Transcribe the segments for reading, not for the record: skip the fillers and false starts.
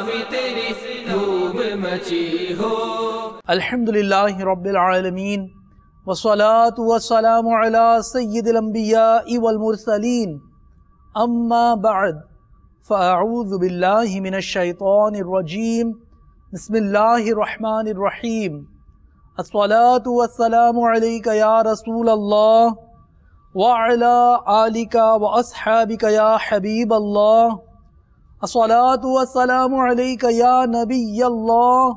میں تیری دھوم مچی ہو۔ الحمدللہ رب العالمین والصلاة والسلام علی سید الانبیاء والمرسلین، اما بعد فاعوذ باللہ من الشیطان الرجیم، بسم اللہ الرحمن الرحیم۔ الصلاة والسلام علیک یا رسول اللہ وعلی آلک واصحابک یا حبیب اللہ۔ الصلاة والسلام علیک یا نبی اللہ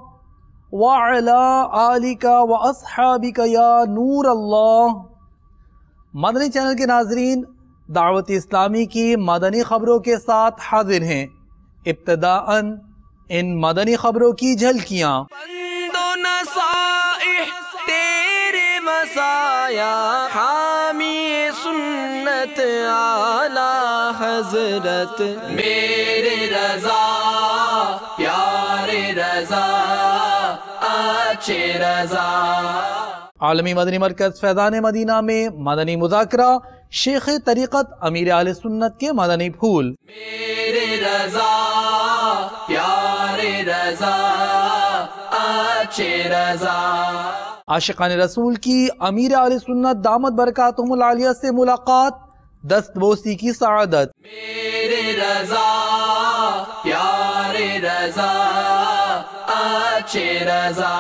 وعلی آلک واصحابک یا نور اللہ۔ مدنی چینل کے ناظرین، دعوت اسلامی کی مدنی خبروں کے ساتھ حاضر ہیں۔ ابتداءً ان مدنی خبروں کی جھلکیاں۔ بند و نصائح تیرے مسایا، حامی سنت اعلی حضرت، میرے رضا پیارے رضا اچھے رضا۔ عالمی مدنی مرکز فیضان مدینہ میں مدنی مذاکرہ، شیخ طریقت امیر اہل سنت کے مدنی پھول۔ میرے رضا پیارے رضا اچھے رضا۔ عاشقان رسول کی امیر اہل سنت دامت برکاتہم العالیہ سے ملاقات، دست بوسی کی سعادت۔ میرے رضا پیارے رضا اچھے رضا۔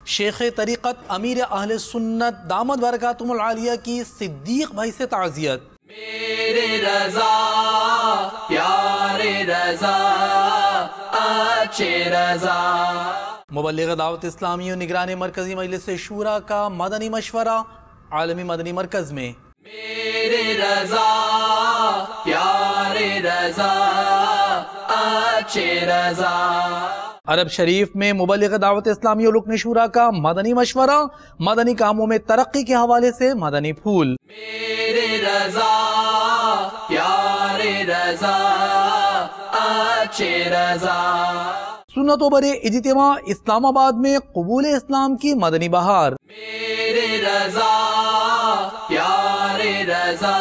شیخ طریقت امیر اہل سنت دامت برکاتہم العالیہ کی صدیق بھائی سے تعزیت۔ میرے رضا پیارے رضا اچھے رضا۔ مبلغ دعوت اسلامی و نگران مرکزی مجلس شورا کا مدنی مشورہ عالمی مدنی مرکز میں۔ میرے رضا پیارے رضا اچھے رضا۔ عرب شریف میں مبلغ دعوت اسلامی و رکن شورا کا مدنی مشورہ، مدنی کاموں میں ترقی کے حوالے سے مدنی پھول۔ میرے رضا پیارے رضا اچھے رضا۔ سنت و برے اجتماع اسلام آباد میں قبول اسلام کی مدنی بہار۔ میرے رضا پیارے رضا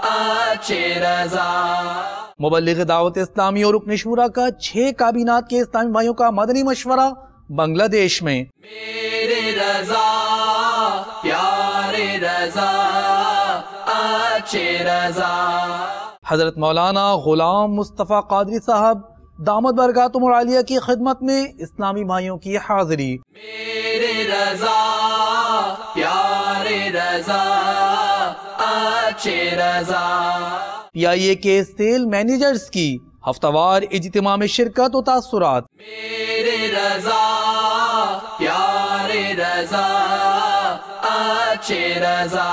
اچھے رضا۔ مبلغ دعوت اسلامی اور رکن شورا کا 6 کابینات کے اسلامی بھائیوں کا مدنی مشورہ بنگلہ دیش میں۔ میرے رضا پیارے رضا اچھے رضا۔ حضرت مولانا غلام مصطفیٰ قادری صاحب دامت برکاتہم العالیہ کی خدمت میں اسلامی بھائیوں کی حاضری۔ میرے رضا پیارے رضا اچھے رضا۔ پی آئی اے کے سیل مینیجرز کی ہفتہ وار اجتماع میں شرکت و تاثرات۔ میرے رضا پیارے رضا اچھے رضا۔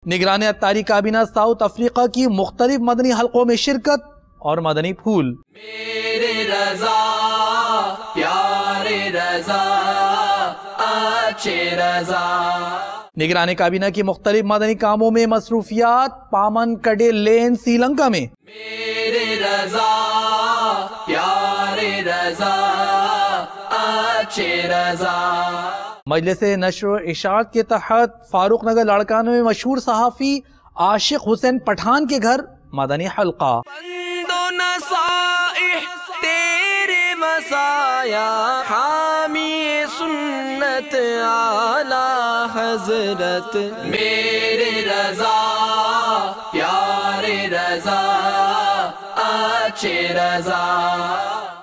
نگران اتاری کابینہ ساؤتھ افریقہ کی مختلف مدنی حلقوں میں شرکت اور مدنی پھول۔ میرے رضا پیارے رضا اچھے رضا۔ نگران کابینہ کی مختلف مدنی کاموں میں مصروفیات پامن کڈے لین سری لنکا میں۔ میرے رضا پیارے رضا اچھے رضا۔ مجلس نشر و اشاعت کے تحت فاروق نگر لاڑکانہ میں مشہور صحافی عاشق حسین پٹھان کے گھر مدنی حلقہ۔ بند و نصائح تیرے مسایا، حامی سنت اعلی حضرت، میرے رضا پیارے رضا اچھے رضا۔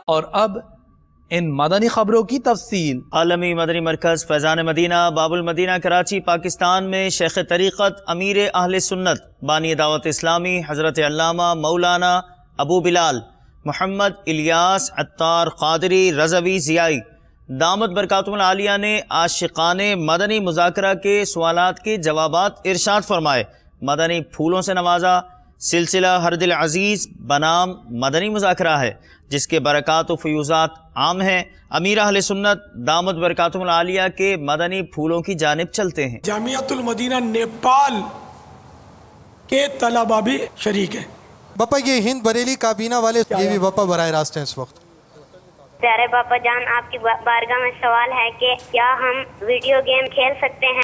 اور اب ان مدنی خبروں کی تفصیل۔ عالمی مدنی مرکز فیضان مدینہ باب المدینہ کراچی پاکستان میں شیخ طریقت امیر اہل سنت بانی دعوت اسلامی حضرت علامہ مولانا ابو بلال محمد الیاس عطار قادری رضوی ضیائی دامت برکاتہم العالیہ نے عاشقان مدنی مذاکرہ کے سوالات کے جوابات ارشاد فرمائے، مدنی پھولوں سے نوازا۔ سلسلہ ہر دل عزیز بنام مدنی مذاکرہ ہے جس کے برکات و فیوزات عام ہیں۔ امیر اہل سنت دامت برکاتہم العالیہ کے مدنی پھولوں کی جانب چلتے ہیں۔ جامعۃ المدینہ نیپال کے طلباء بھی شریک ہیں۔ باپا یہ ہند بریلی کابینہ والے یہ بھی باپا براہ راست ہیں اس وقت۔ پیارے باپا جان، آپ کی بارگاہ میں سوال ہے کہ کیا ہم ویڈیو گیم کھیل سکتے ہیں؟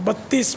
32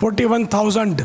41,000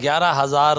11,000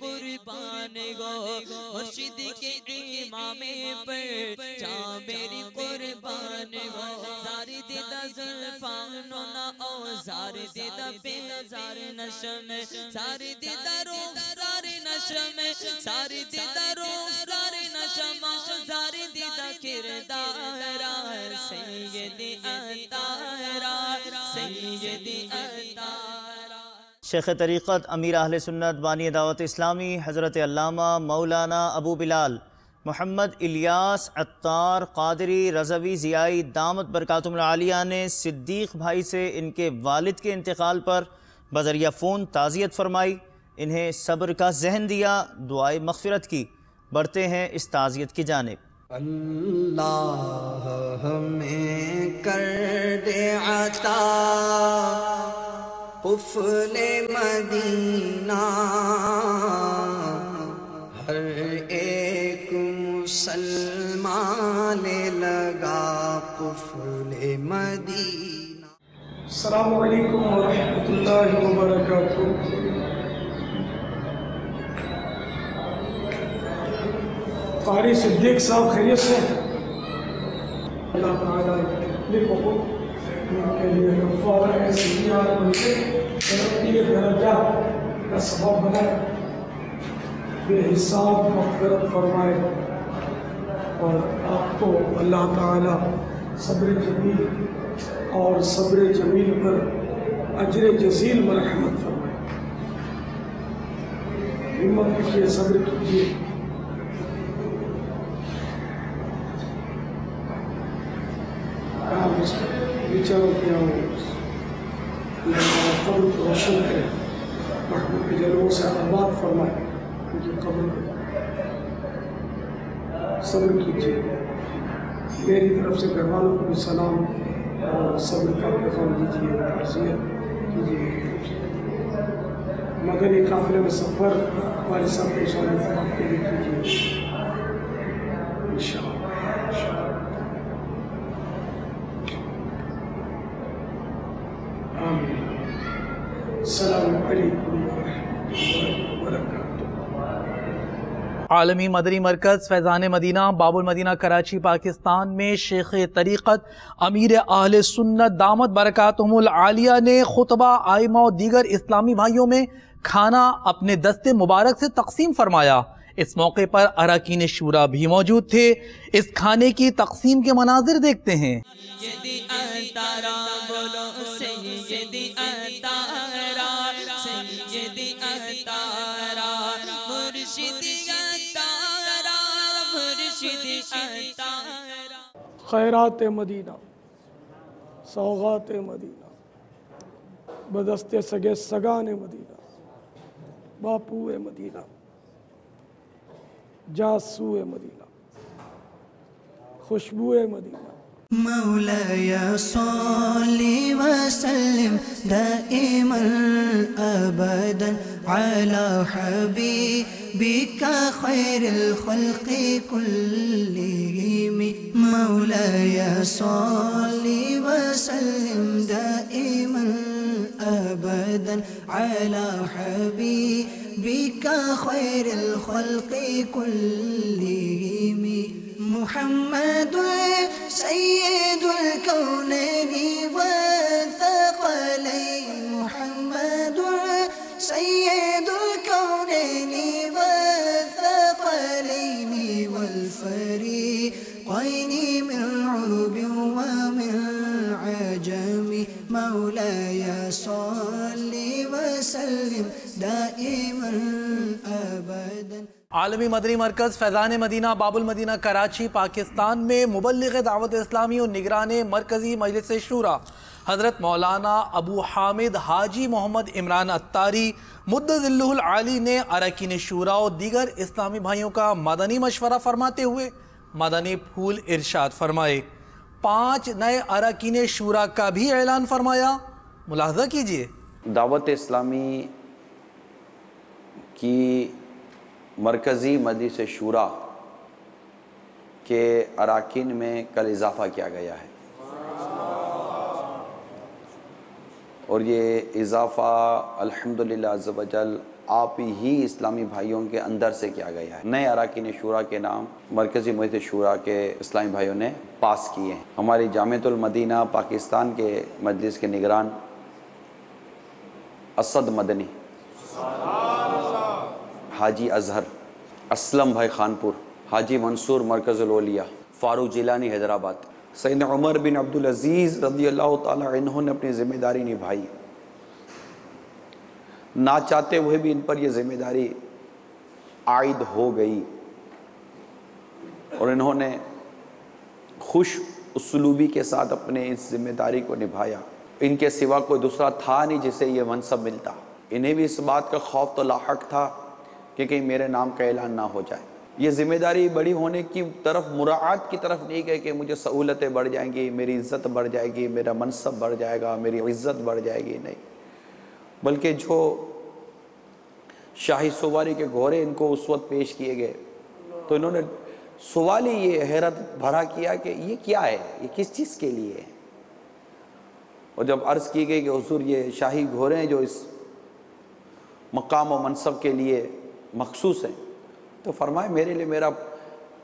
قربان گو مرشد کے امام پر جا میری قربان گو زار دیدہ زلفانونا او زار دیدہ پیزار نشم زار دیدہ روح زار نشم زار دیدہ روح زار نشم زار دیدہ کردارا سیدی اتارا سیدی اتارا۔ شیخ طریقت امیر اہل سنت بانی دعوت اسلامی حضرت علامہ مولانا ابو بلال محمد الیاس عطار قادری رضوی ضیائی دامت برکاتہم العالیہ نے صدیق بھائی سے ان کے والد کے انتقال پر بذریعہ فون تعزیت فرمائی، انہیں صبر کا ذہن دیا، دعائے مغفرت کی۔ بڑھتے ہیں اس تعزیت کی جانب۔ اللہ ہمیں کر دے عطا قفل مدینہ، ہر ایک مسلمان لگا قفل مدینہ۔ السلام علیکم ورحمۃ اللہ وبرکاتہ۔ قاری صدیق صاحب خیریت سے؟ اللہ تعالیٰ لکھو کو ان کے لیے کفارہ ایسی نیار بن کے ترقی درجات کا سبب بنائے، بے حساب مغفرت فرمائے، اور آپ کو اللہ تعالیٰ صبر جمیل اور صبر جمیل پر اجر جزیل مرحمت فرمائے۔ ہمت رکھیے، صبر کیجیے۔ بیچاروں کی قبر کو روشن کرے، محبوب کے جلووں سے آباد فرمائے، ان کی قبر کو صبر کیجیے۔ میری طرف سے گھر والوں کو بھی سلام اور صبر کا پیغام دیجیے، تعزیت کیجیے میری طرف سے۔ مدنی قافلے میں سفر والد صاحب کے اشارے فرمان کے لیے کیجیے انشاءاللہ۔ السلام علیکم ورحمۃ اللہ وبرکاتہ۔ عالمی مدنی مرکز فیضان مدینہ باب المدینہ کراچی پاکستان میں شیخ طریقت امیر اہل سنت دامت برکاتہم العالیہ نے خطبہ، آئمہ و دیگر اسلامی بھائیوں میں کھانا اپنے دست مبارک سے تقسیم فرمایا۔ اس موقع پر اراکین شورا بھی موجود تھے۔ اس کھانے کی تقسیم کے مناظر دیکھتے ہیں۔ سیدی اتارا بولو سیدی اتارا سیدی اتارا مرشدی اتارا مرشدی اتارا۔ خیرات مدینہ، سوغات مدینہ، بدست سگے سگان مدینہ، باپو مدینہ، جاسو مدینہ، خوشبو مدینہ۔ مولاي صل وسلم دائما أبدا على حبيبك خير الخلق كلهم مولاي صل وسلم دائما أبدا على حبيبك خير الخلق كلهم محمد سيد الكونين والثقلين محمد سيد الكونين والثقلين والفريقين من عرب ومن عجم مولاي صل وسلم دائما أبدا۔ عالمی مدنی مرکز فیضان مدینہ باب المدینہ کراچی پاکستان میں مبلغ دعوت اسلامی اور نگران مرکزی مجلس شورا حضرت مولانا ابو حامد حاجی محمد عمران عطاری مدد اللہ العالی نے اراکین شورا اور دیگر اسلامی بھائیوں کا مدنی مشورہ فرماتے ہوئے مدنی پھول ارشاد فرمائے۔ 5 نئے اراکین شورا کا بھی اعلان فرمایا، ملاحظہ کیجئے۔ دعوت اسلامی کی مرکزی مجلس شورا کے اراکین میں کل اضافہ کیا گیا ہے، اور یہ اضافہ الحمدللہ عز و جل آپ ہی اسلامی بھائیوں کے اندر سے کیا گیا ہے۔ نئے اراکین شورا کے نام مرکزی مجلس شورا کے اسلامی بھائیوں نے پاس کیے ہیں۔ ہماری جامعۃ المدینہ پاکستان کے مجلس کے نگران اسد مدنی، حاجی اظہر، اسلم بھائی خانپور، حاجی منصور مرکز الاولیاء، فاروق جیلانی حیدرآباد، سیدنا عمر بن عبدالعزیز رضی اللہ تعالی عنہ نے اپنی ذمہ داری نبھائی، نہ چاہتے ہوئے بھی ان پر یہ ذمہ داری عائد ہو گئی اور انہوں نے خوش اسلوبی کے ساتھ اپنے اس ذمہ داری کو نبھایا۔ ان کے سوا کوئی دوسرا تھا نہیں جسے یہ منصب ملتا۔ انہیں بھی اس بات کا خوف تو لاحق تھا کہ کہیں میرے نام کا اعلان نہ ہو جائے۔ یہ ذمہ داری بڑی ہونے کی طرف، مراعات کی طرف نہیں گئے کہ مجھے سہولتیں بڑھ جائیں گی، میری عزت بڑھ جائے گی، میرا منصب بڑھ جائے گا، میری عزت بڑھ جائے گی، نہیں، بلکہ جو شاہی سواری کے گھوڑے ان کو اس وقت پیش کیے گئے تو انہوں نے سوال ہی یہ حیرت بھرا کیا کہ یہ کیا ہے، یہ کس چیز کے لیے ہے۔ اور جب عرض کی گئی کہ حضور یہ شاہی گھوڑے ہیں جو اس مقام و منصب کے لیے مخصوص ہیں، تو فرمائے میرے لیے میرا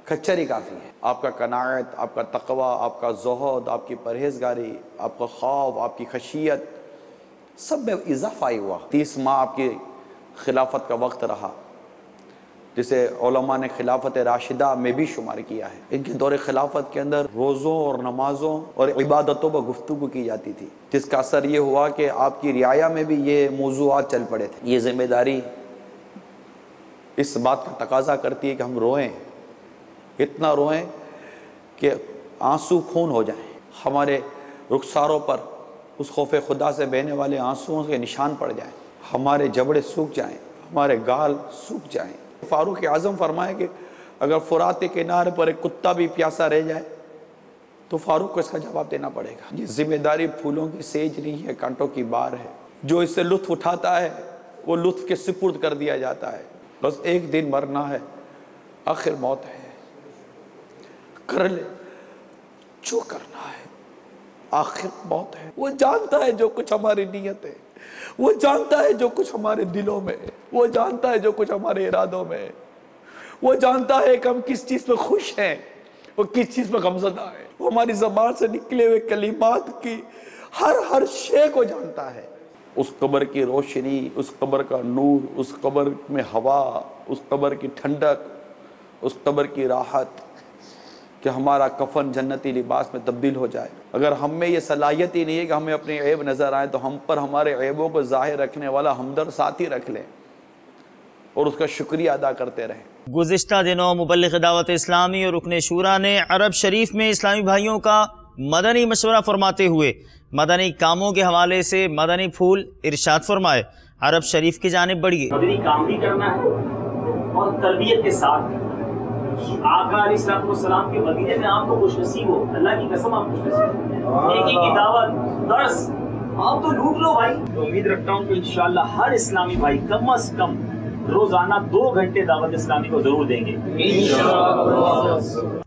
کچر ہی کافی ہے۔ آپ کا قناعت، آپ کا تقوی، آپ کا زہد، آپ کی پرہیزگاری، آپ کا خوف، آپ کی خشیت، سب میں اضافہ ہی ہوا۔ 30 ماہ آپ کی خلافت کا وقت رہا، جسے علماء نے خلافت راشدہ میں بھی شمار کیا ہے۔ ان کے دور خلافت کے اندر روزوں اور نمازوں اور عبادتوں پر گفتگو کی جاتی تھی، جس کا اثر یہ ہوا کہ آپ کی رعایا میں بھی یہ موضوعات چل پڑے تھے۔ یہ ذمہ داری اس بات کا تقاضا کرتی ہے کہ ہم روئیں، اتنا روئیں کہ آنسو خون ہو جائیں، ہمارے رخساروں پر اس خوف خدا سے بہنے والے آنسوؤں کے نشان پڑ جائیں، ہمارے جبڑے سوکھ جائیں، ہمارے گال سوکھ جائیں۔ فاروق اعظم فرمائے کہ اگر فرات کے کنارے پر ایک کتا بھی پیاسا رہ جائے تو فاروق کو اس کا جواب دینا پڑے گا۔ یہ ذمہ داری پھولوں کی سیج نہیں ہے، کانٹوں کی بار ہے۔ جو اس سے لطف اٹھاتا ہے وہ لطف کے سپرد کر دیا جاتا ہے۔ بس ایک دن مرنا ہے، آخر موت ہے، کر لے جو کرنا ہے، آخر موت ہے۔ وہ جانتا ہے جو کچھ ہماری نیت ہے، وہ جانتا ہے جو کچھ ہمارے دلوں میں ہے، وہ جانتا ہے جو کچھ ہمارے ارادوں میں ہے، وہ جانتا ہے کہ ہم کس چیز پہ خوش ہیں، وہ کس چیز پہ غمزدہ ہے۔ وہ ہماری زبان سے نکلے ہوئے کلمات کی ہر شے کو جانتا ہے۔ اس قبر کی روشنی، اس قبر کا نور، اس قبر میں ہوا، اس قبر کی ٹھنڈک، اس قبر کی راحت، کہ ہمارا کفن جنتی لباس میں تبدیل ہو جائے۔ اگر ہم میں یہ صلاحیت ہی نہیں ہے کہ ہمیں اپنے عیب نظر آئے تو ہم پر ہمارے عیبوں کو ظاہر رکھنے والا ہمدرد ساتھی رکھ لیں اور اس کا شکریہ ادا کرتے رہیں۔ گزشتہ دنوں مبلغ دعوت اسلامی اور رکن شورا نے عرب شریف میں اسلامی بھائیوں کا مدنی مشورہ فرماتے ہوئے مدنی کاموں کے حوالے سے مدنی پھول ارشاد فرمائے۔ عرب شریف کی جانب بڑھیے۔ مدنی کام بھی کرنا ہے اور تربیت کے ساتھ آقا علیہ السلام کے مدینے میں آپ کو خوش نصیب ہو، اللہ کی قسم آپ خوش نصیب ہو۔ ایک ہی کی دعوت درس آپ تو لوٹ لو بھائی۔ تو امید رکھتا ہوں کہ انشاءاللہ ہر اسلامی بھائی کم از کم روزانہ 2 گھنٹے دعوت اسلامی کو ضرور دیں گے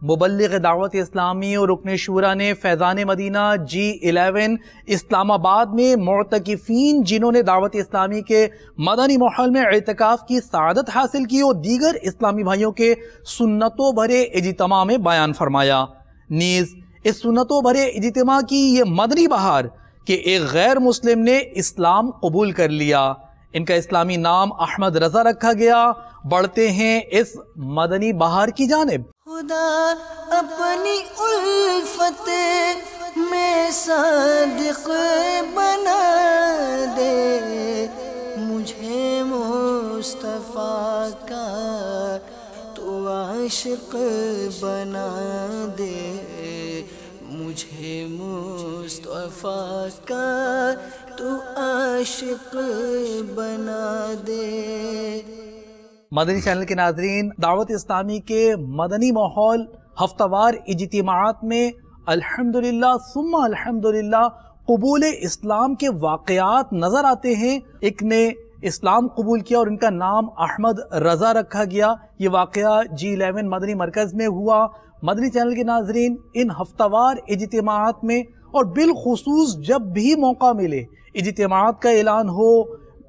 مبلغ دعوت اسلامی اور رکن شورا نے فیضان مدینہ G11 اسلام آباد میں معتکفین جنہوں نے دعوت اسلامی کے مدنی ماحول میں اعتکاف کی سعادت حاصل کی اور دیگر اسلامی بھائیوں کے سنتوں بھرے اجتماع میں بیان فرمایا۔ نیز اس سنتوں بھرے اجتماع کی یہ مدنی بہار کہ ایک غیر مسلم نے اسلام قبول کر لیا۔ ان کا اسلامی نام احمد رضا رکھا گیا۔ بڑھتے ہیں اس مدنی بہار کی جانب۔ خدا اپنی الفت میں صادق بنا دے، مجھے مصطفیٰ کا تو عاشق بنا دے، مجھے مصطفیٰ کا تو عاشق بنا دے۔ مدنی چینل کے ناظرین، دعوت اسلامی کے مدنی ماحول ہفتہ وار اجتماعات میں الحمدللہ ثم الحمدللہ قبول اسلام کے واقعات نظر آتے ہیں۔ ایک نے اسلام قبول کیا اور ان کا نام احمد رضا رکھا گیا۔ یہ واقعہ G11 مدنی مرکز میں ہوا۔ مدنی چینل کے ناظرین، ان ہفتہ وار اجتماعات میں اور بالخصوص جب بھی موقع ملے، اجتماعات کا اعلان ہو،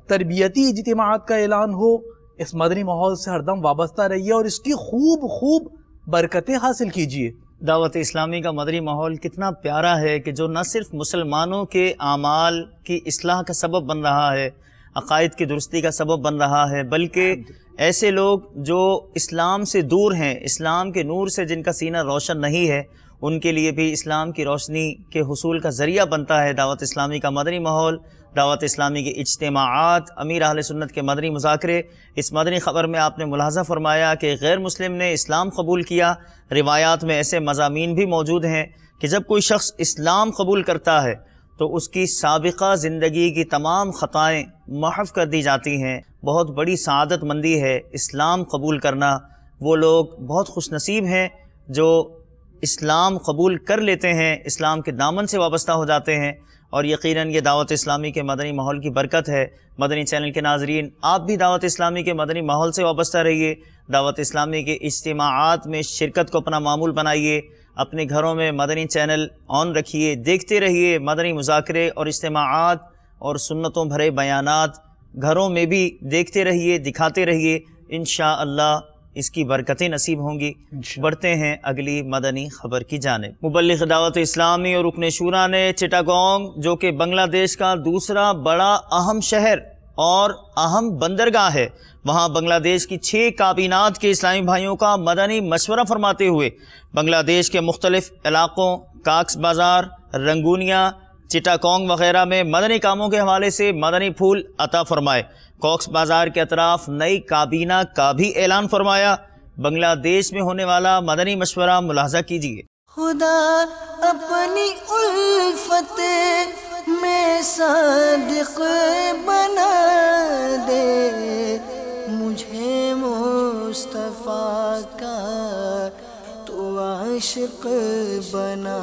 تربیتی اجتماعات کا اعلان ہو، اس مدنی ماحول سے ہر دم وابستہ رہیے اور اس کی خوب برکتیں حاصل کیجیے۔ دعوت اسلامی کا مدنی ماحول کتنا پیارا ہے کہ جو نہ صرف مسلمانوں کے اعمال کی اصلاح کا سبب بن رہا ہے، عقائد کی درستی کا سبب بن رہا ہے، بلکہ ایسے لوگ جو اسلام سے دور ہیں، اسلام کے نور سے جن کا سینہ روشن نہیں ہے، ان کے لیے بھی اسلام کی روشنی کے حصول کا ذریعہ بنتا ہے دعوت اسلامی کا مدنی ماحول، دعوت اسلامی کے اجتماعات، امیر اہل سنت کے مدنی مذاکرے۔ اس مدنی خبر میں آپ نے ملاحظہ فرمایا کہ غیر مسلم نے اسلام قبول کیا۔ روایات میں ایسے مضامین بھی موجود ہیں کہ جب کوئی شخص اسلام قبول کرتا ہے تو اس کی سابقہ زندگی کی تمام خطائیں محو کر دی جاتی ہیں۔ بہت بڑی سعادت مندی ہے اسلام قبول کرنا۔ وہ لوگ بہت خوش نصیب ہیں جو اسلام قبول کر لیتے ہیں، اسلام کے دامن سے وابستہ ہو جاتے ہیں، اور یقیناً یہ دعوت اسلامی کے مدنی ماحول کی برکت ہے۔ مدنی چینل کے ناظرین، آپ بھی دعوت اسلامی کے مدنی ماحول سے وابستہ رہیے، دعوت اسلامی کے اجتماعات میں شرکت کو اپنا معمول بنائیے، اپنے گھروں میں مدنی چینل آن رکھیے، دیکھتے رہیے مدنی مذاکرے اور اجتماعات اور سنتوں بھرے بیانات گھروں میں بھی دیکھتے رہیے، دکھاتے رہیے، انشاءاللہ اس کی برکتیں نصیب ہوں گی۔ بڑھتے ہیں اگلی مدنی خبر کی جانب۔ مبلغ دعوت اسلامی اور رکن شورا نے چٹاگونگ، جو کہ بنگلہ دیش کا دوسرا بڑا اہم شہر اور اہم بندرگاہ ہے، وہاں بنگلہ دیش کی 6 کابینات کے اسلامی بھائیوں کا مدنی مشورہ فرماتے ہوئے بنگلہ دیش کے مختلف علاقوں کاکس بازار، رنگونیا، چٹاگونگ وغیرہ میں مدنی کاموں کے حوالے سے مدنی پھول عطا فرمائے۔ کاکس بازار کے اطراف نئی کابینہ کا بھی اعلان فرمایا۔ بنگلہ دیش میں ہونے والا مدنی مشورہ ملاحظہ کیجیے۔ خدا اپنی الفت میں صادق بنا دے، مجھے مصطفیٰ کا تو عاشق بنا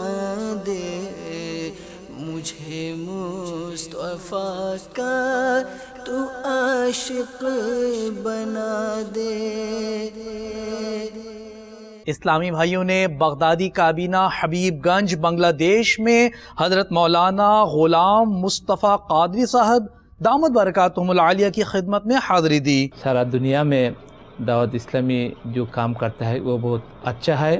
دے، مجھے مصطفیٰ کا تو عاشق بنا دے۔ اسلامی بھائیوں نے بغدادی کابینہ حبیب گنج بنگلہ دیش میں حضرت مولانا غلام مصطفیٰ قادری صاحب دامت برکاتہم العالیہ کی خدمت میں حاضری دی۔ سارا دنیا میں دعوت اسلامی جو کام کرتا ہے وہ بہت اچھا ہے،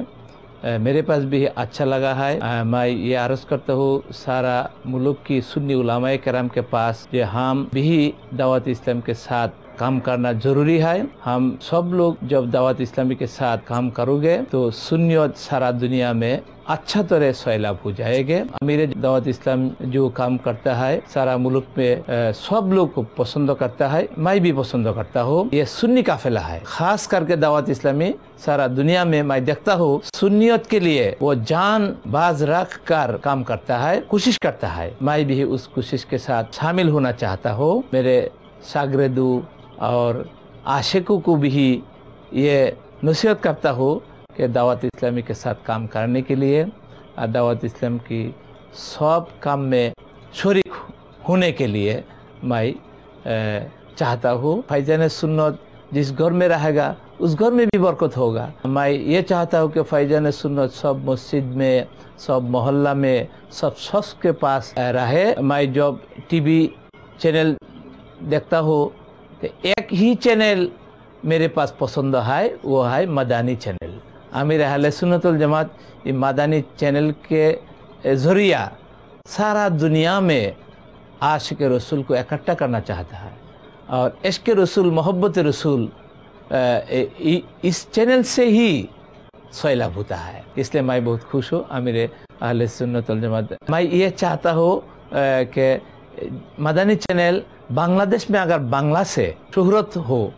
میرے پاس بھی اچھا لگا ہے۔ میں یہ عرض کرتا ہوں سارا ملک کی سنی علماء کرام کے پاس کہ ہم بھی دعوت اسلام کے ساتھ کام کرنا ضروری ہے۔ ہم سب لوگ جب دعوت اسلامی کے ساتھ کام کرو گے تو سنیت سارا دنیا میں اچھا طرح سیلاب ہو جائے گے۔ امیر دعوت اسلام جو کام کرتا ہے سارا ملک میں سب لوگ کو پسند کرتا ہے، میں بھی پسند کرتا ہوں۔ یہ سنی قافلہ ہے، خاص کر کے دعوت اسلامی سارا دنیا میں میں دیکھتا ہوں سنیت کے لیے وہ جان باز رکھ کر کام کرتا ہے، کوشش کرتا ہے۔ میں بھی اس کوشش کے ساتھ شامل ہونا چاہتا ہوں۔ میرے شاگردوں اور عاشقوں کو بھی یہ نصیحت کرتا ہوں کہ دعوت اسلامی کے ساتھ کام کرنے کے لیے، دعوت اسلام کی سب کام میں شریک ہونے کے لیے میں چاہتا ہوں۔ فیضان سنت جس گھر میں رہے گا اس گھر میں بھی برکت ہوگا۔ میں یہ چاہتا ہوں کہ فیضان سنت سب مسجد میں، سب محلہ میں، سب شخص کے پاس رہے۔ میں جب ٹی وی چینل دیکھتا ہوں تو ایک ہی چینل میرے پاس پسند ہے، وہ ہے مدنی چینل۔ امیر اہل سنت والجماعت یہ مدنی چینل کے ذریعہ سارا دنیا میں عاشق رسول کو اکٹھا کرنا چاہتا ہے، اور عشق رسول، محبت رسول اس چینل سے ہی سیلاب ہوتا ہے۔ اس لیے میں بہت خوش ہوں امیر اہل سنت والجماعت۔ میں یہ چاہتا ہوں کہ مدنی چینل بنگلہ دیش میں اگر بنگلہ سے شہرت ہو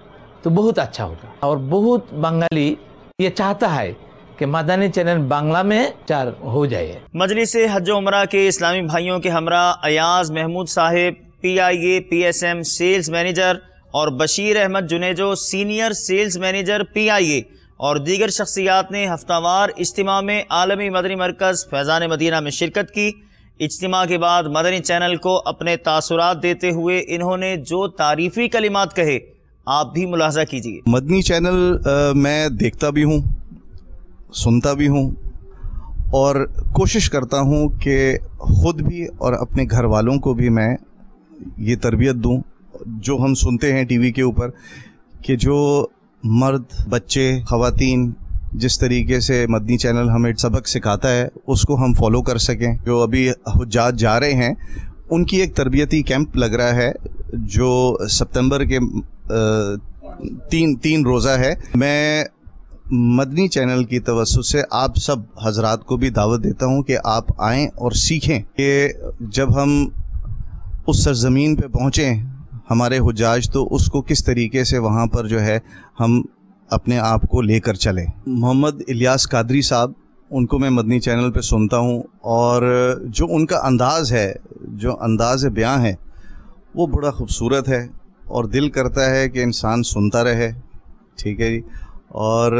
تو بہت اچھا ہوگا، اور بہت بنگالی یہ چاہتا ہے کہ مدنی چینل بنگلہ میں چار ہو جائے۔ مجلس حج و عمرہ کے اسلامی بھائیوں کے ہمراہ ایاز محمود صاحب PIA PSM سیلز مینیجر اور Bashir Ahmad Junejo senior sales manager PIA اور دیگر شخصیات نے ہفتہ وار اجتماع میں عالمی مدنی مرکز فیضان مدینہ میں شرکت کی۔ اجتماع کے بعد مدنی چینل کو اپنے تاثرات دیتے ہوئے انہوں نے جو تعریفی کلمات کہے آپ بھی ملاحظہ کیجیے۔ مدنی چینل میں دیکھتا بھی ہوں، سنتا بھی ہوں، اور کوشش کرتا ہوں کہ خود بھی اور اپنے گھر والوں کو بھی میں یہ تربیت دوں جو ہم سنتے ہیں ٹی وی کے اوپر کہ جو مرد بچے خواتین جس طریقے سے مدنی چینل ہمیں سبق سکھاتا ہے اس کو ہم فالو کر سکیں. جو ابھی حجاج جا رہے ہیں ان کی ایک تربیتی کیمپ لگ رہا ہے جو سپتمبر کے تین روزہ ہے. میں مدنی چینل کی توسط سے آپ سب حضرات کو بھی دعوت دیتا ہوں کہ آپ آئیں اور سیکھیں کہ جب ہم اس سرزمین پہ پہنچیں ہمارے حجاج تو اس کو کس طریقے سے وہاں پر جو ہے ہم اپنے آپ کو لے کر چلیں. محمد الیاس قادری صاحب ان کو میں مدنی چینل پہ سنتا ہوں اور جو ان کا انداز ہے جو انداز بیاں ہے وہ بڑا خوبصورت ہے اور دل کرتا ہے کہ انسان سنتا رہے. ٹھیک ہے جی. اور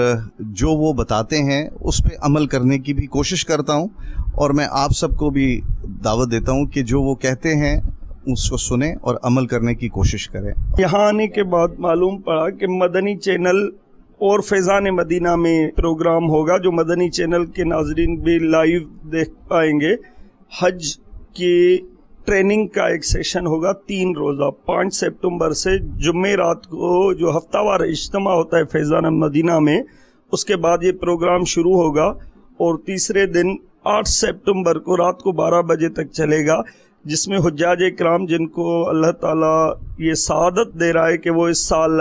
جو وہ بتاتے ہیں اس پہ عمل کرنے کی بھی کوشش کرتا ہوں اور میں آپ سب کو بھی دعوت دیتا ہوں کہ جو وہ کہتے ہیں اس کو سنیں اور عمل کرنے کی کوشش کریں. یہاں آنے کے بعد معلوم پڑا کہ مدنی چینل اور فیضان مدینہ میں پروگرام ہوگا جو مدنی چینل کے ناظرین بھی لائیو دیکھ پائیں گے. حج کی ٹریننگ کا ایک سیشن ہوگا 3 روزہ 5 سپتمبر سے جمعہ رات کو جو ہفتہ وار اجتماع ہوتا ہے فیضان مدینہ میں اس کے بعد یہ پروگرام شروع ہوگا اور تیسرے دن 8 سپتمبر کو رات کو 12 بجے تک چلے گا جس میں حجاج کرام جن کو اللہ تعالیٰ یہ سعادت دے رہا ہے کہ وہ اس سال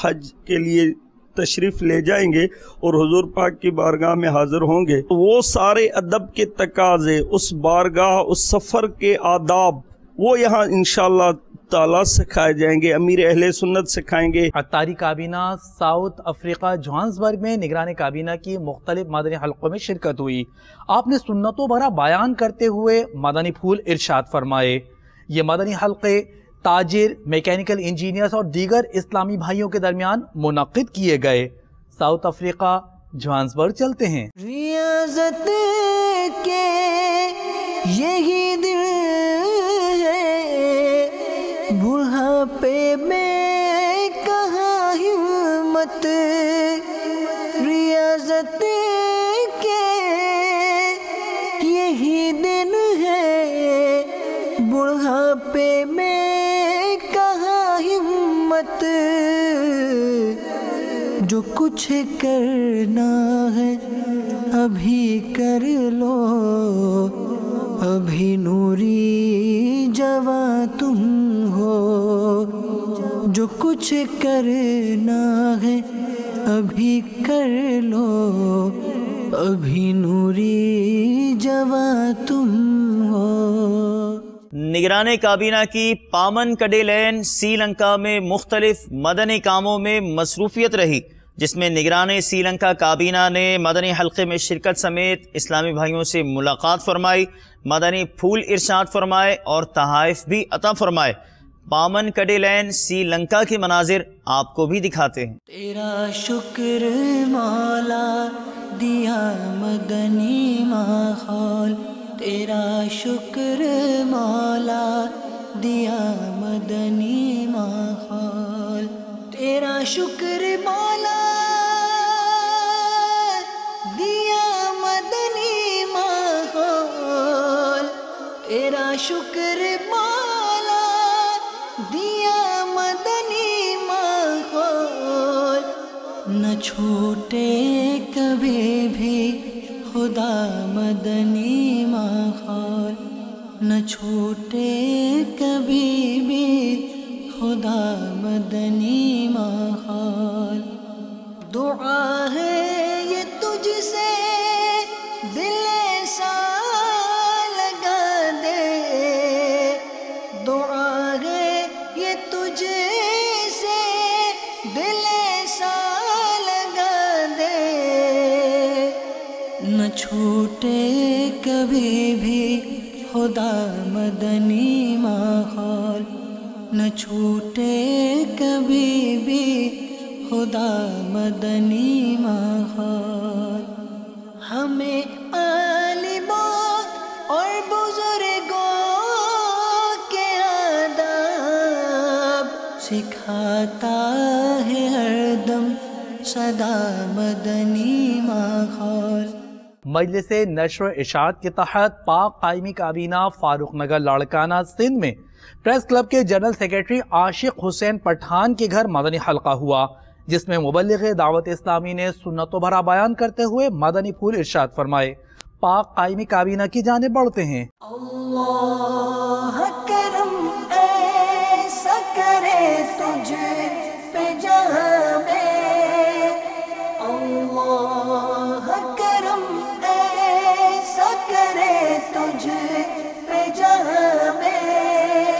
حج کے لیے تشریف لے جائیں گے اور حضور پاک کی بارگاہ میں حاضر ہوں گے وہ سارے ادب کے تقاضے اس بارگاہ اس سفر کے آداب وہ یہاں انشاءاللہ تعالیٰ سکھائے جائیں گے. امیر اہل سنت سکھائیں گے. عطاری کابینہ ساؤتھ افریقہ جوہانسبرگ میں نگران کابینہ کی مختلف مدنی حلقوں میں شرکت ہوئی. آپ نے سنتوں بھرا بیان کرتے ہوئے مدنی پھول ارشاد فرمائے. یہ مدنی حلقے تاجر میکینیکل انجینئرز اور دیگر اسلامی بھائیوں کے درمیان منعقد کیے گئے. ساؤتھ افریقہ جوہانسبرگ چلتے ہیں. ریاضت کے یہی دن ہے بڑھاپے میں کہاں ہمت. ریاضت کے یہی دن ہے بڑھاپے میں جو کچھ کرنا ہے ابھی کر لو ابھی نوری جواں تم ہو. جو کچھ کرنا ہے ابھی کر لو ابھی نوری جواں تم ہو. نگران کابینہ کی پامن کڈے لین سری لنکا میں مختلف مدنی کاموں میں مصروفیت رہی جس میں نگران سری لنکا کابینہ نے مدنی حلقے میں شرکت سمیت اسلامی بھائیوں سے ملاقات فرمائی, مدنی پھول ارشاد فرمائے اور تحائف بھی عطا فرمائے. پامن کڈے لین سری لنکا کے مناظر آپ کو بھی دکھاتے ہیں. تیرا شکر مولا دیا مدنی ماحول, تیرا شکر مولا دیا مدنی ماحول, تیرا شکر مولا دیا مدنی ماحول, تیرا شکر مولا دیا مدنی ماحول. نہ چھوٹے کبھی بھی خدا مدنی ماحول, نہ چھوٹے کبھی بھی خدا مدنی ماحول. دعا ہے یہ تجھ سے دل سا لگا دے, دعا ہے یہ تجھ سے دل سا لگا دے. نہ چھوٹے کبھی بھی خدا مدنی ماحول, نہ چھوٹے کبھی بھی خدا مدنی ماحول. ہمیں عالموں اور بزرگوں کے آداب سکھاتا ہے ہر دم سدا مدنی ماحول. مجلس نشر و اشاعت کے تحت پاک قائمی کابینہ فاروق نگر لاڑکانہ سندھ میں پریس کلب کے جنرل سیکریٹری عاشق حسین پٹھان کے گھر مدنی حلقہ ہوا، جس میں مبلغ دعوت اسلامی نے سنتوں بھرا بیان کرتے ہوئے مدنی پھول ارشاد فرمائے۔ پاک قائمی کابینہ کی جانب بڑھتے ہیں۔ اللہ کرم ایسا کرے تجھ پہ جہاں میں، اللہ کرم ایسا کرے تجھ پہ جہاں میں،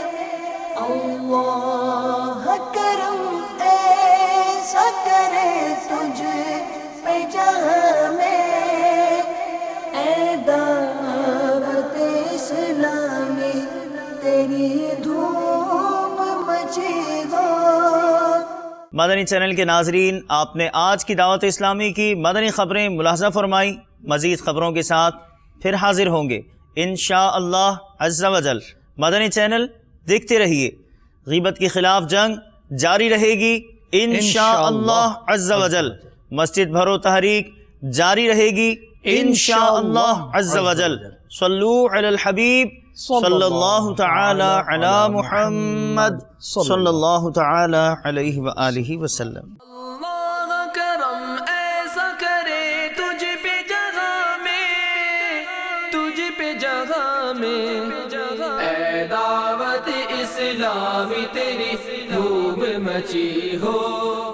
اللہ کرم ایسا کرے تجھ پہ جہاں میں، اے دعوت اسلامی تیری دھوم مچی ہو۔ مدنی چینل کے ناظرین، آپ نے آج کی دعوت اسلامی کی مدنی خبریں ملاحظہ فرمائی۔ مزید خبروں کے ساتھ پھر حاضر ہوں گے انشاءاللہ عز و جل۔ مدنی چینل دیکھتے رہیے۔ غیبت کے خلاف جنگ جاری رہے گی انشاءاللہ عز و جل۔ مسجد بھرو تحریک جاری رہے گی انشاءاللہ عز و جل۔ صلو علی الحبیب صلی اللہ تعالی علی محمد صلی اللہ تعالی علیہ وآلہ وسلم۔ اللہ کرم ایسا کرے تجھ پہ جگہ میں، تجھ پہ جگہ میں، اے دعوت اسلامی تیری دھوم مچی ہو۔